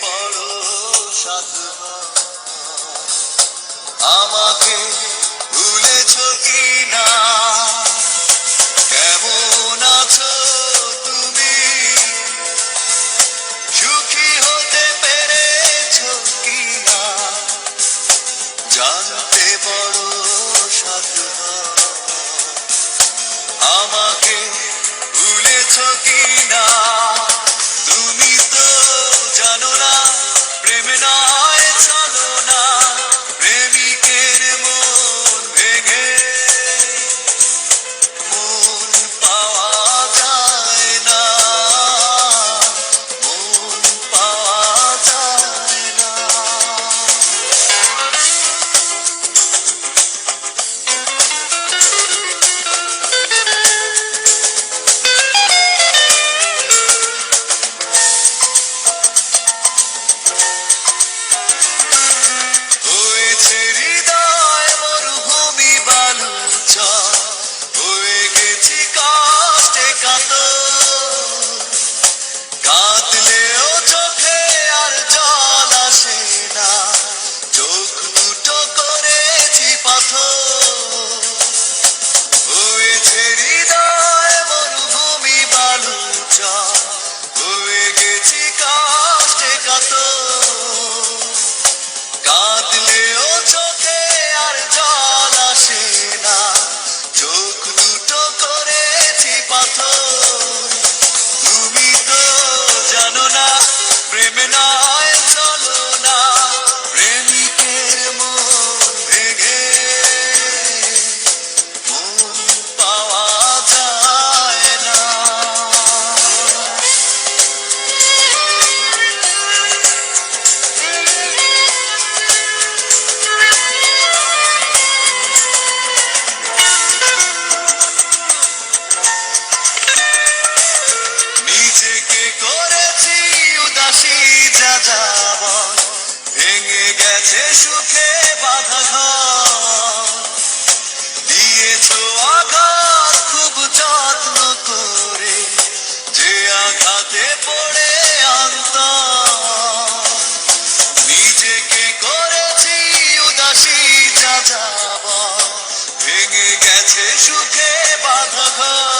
বড় সাধু আমাকে ভুলেছ কি না কেমন আছো তুমি সুখী হতে পেরেছ কি না জানতে বড় সাধু আমাকে ভুলেছ কি না তুমি তো জানো না প্রেম নয় চলো না প্রেমিকের মন ভেঙে মন পাওয়া যায় না মন পাওয়া যায় না ভেঙে গেছে সুখে বাঁধা ঘর দিয়েছ আঘাত খুব যত্ন করে যে আঘাতে পড়ে অন্তর নিজেকে করেছি উদাসী যাযাবর ভেঙে গেছে সুখে বাঁধা ঘর